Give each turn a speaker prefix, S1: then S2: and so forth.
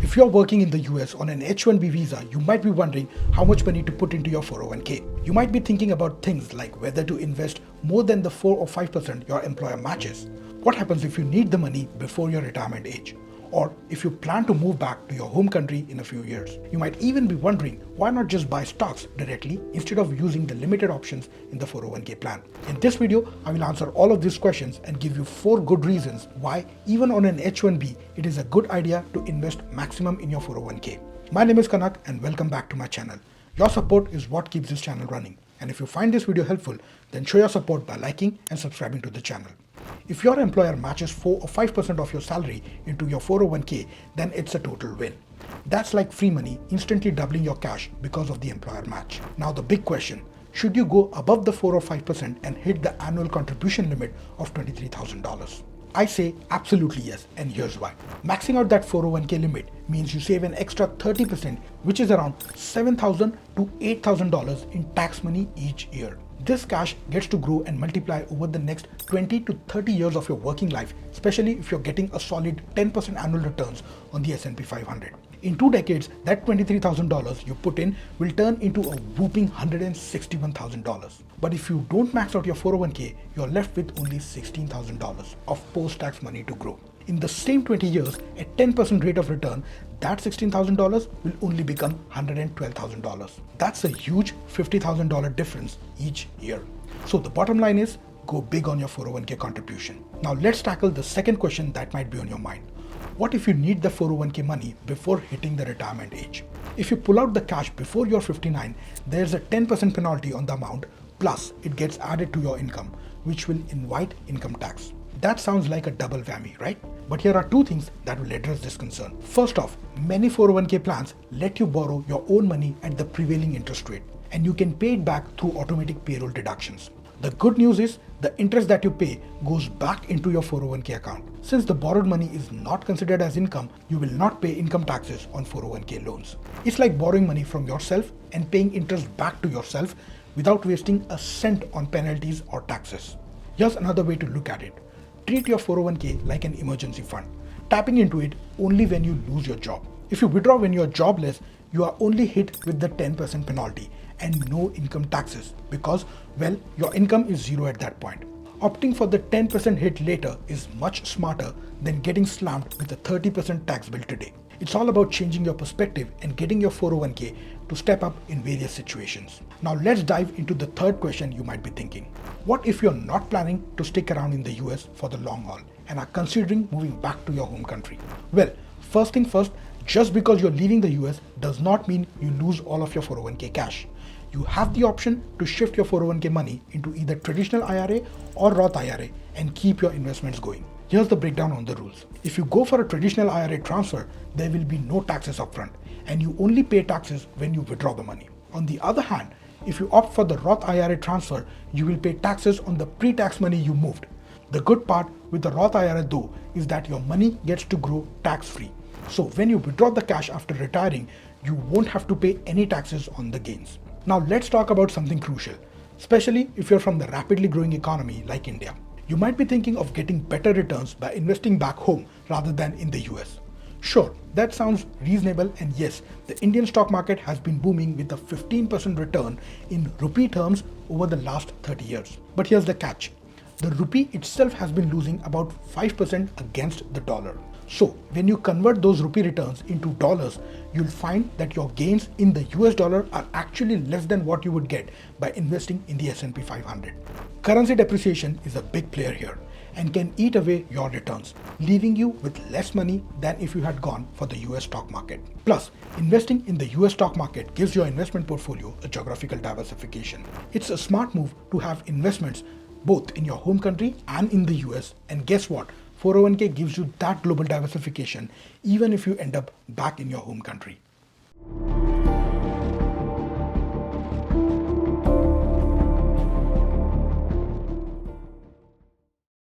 S1: If you're working in the US on an H1B visa, you might be wondering how much money to put into your 401k. You might be thinking about things like whether to invest more than the 4 or 5% your employer matches. What happens if you need the money before your retirement age? Or if you plan to move back to your home country in a few years. You might even be wondering why not just buy stocks directly instead of using the limited options in the 401k plan. In this video, I will answer all of these questions and give you 4 good reasons why even on an H1B, it is a good idea to invest maximum in your 401k. My name is Kanak and welcome back to my channel. Your support is what keeps this channel running. And if you find this video helpful, then show your support by liking and subscribing to the channel. If your employer matches 4 or 5% of your salary into your 401k, then it's a total win. That's like free money, instantly doubling your cash because of the employer match. Now the big question, should you go above the 4 or 5% and hit the annual contribution limit of $23,000? I say absolutely yes, and here's why. Maxing out that 401k limit means you save an extra 30%, which is around $7,000 to $8,000 in tax money each year. This cash gets to grow and multiply over the next 20 to 30 years of your working life, especially if you're getting a solid 10% annual returns on the S&P 500. In 2 decades, that $23,000 you put in will turn into a whooping $161,000. But if you don't max out your 401k, you're left with only $16,000 of post-tax money to grow. In the same 20 years, at 10% rate of return, that $16,000 will only become $112,000. That's a huge $50,000 difference each year. So the bottom line is, go big on your 401k contribution. Now let's tackle the second question that might be on your mind. What if you need the 401k money before hitting the retirement age? If you pull out the cash before you're 59, there's a 10% penalty on the amount, plus it gets added to your income, which will invite income tax. That sounds like a double whammy, right? But here are 2 things that will address this concern. First off, many 401k plans let you borrow your own money at the prevailing interest rate, and you can pay it back through automatic payroll deductions. The good news is the interest that you pay goes back into your 401k account. Since the borrowed money is not considered as income, you will not pay income taxes on 401k loans. It's like borrowing money from yourself and paying interest back to yourself without wasting a cent on penalties or taxes. Here's another way to look at it. Treat your 401k like an emergency fund, tapping into it only when you lose your job. If you withdraw when you're jobless, you are only hit with the 10% penalty and no income taxes because, well, your income is zero at that point. Opting for the 10% hit later is much smarter than getting slammed with a 30% tax bill today. It's all about changing your perspective and getting your 401k to step up in various situations. Now let's dive into the third question you might be thinking. What if you're not planning to stick around in the US for the long haul and are considering moving back to your home country? Well, first thing first, just because you're leaving the US does not mean you lose all of your 401k cash. You have the option to shift your 401k money into either traditional IRA or Roth IRA and keep your investments going. Here's the breakdown on the rules. If you go for a traditional IRA transfer, there will be no taxes upfront, and you only pay taxes when you withdraw the money. On the other hand, if you opt for the Roth IRA transfer, you will pay taxes on the pre-tax money you moved. The good part with the Roth IRA though is that your money gets to grow tax-free. So when you withdraw the cash after retiring, you won't have to pay any taxes on the gains. Now let's talk about something crucial, especially if you're from the rapidly growing economy like India. You might be thinking of getting better returns by investing back home rather than in the US. Sure, that sounds reasonable, and yes, the Indian stock market has been booming with a 15% return in rupee terms over the last 30 years. But here's the catch. The rupee itself has been losing about 5% against the dollar. So when you convert those rupee returns into dollars, you'll find that your gains in the US dollar are actually less than what you would get by investing in the S&P 500. Currency depreciation is a big player here and can eat away your returns, leaving you with less money than if you had gone for the US stock market. Plus, investing in the US stock market gives your investment portfolio a geographical diversification. It's a smart move to have investments both in your home country and in the US, and guess what? 401k gives you that global diversification even if you end up back in your home country.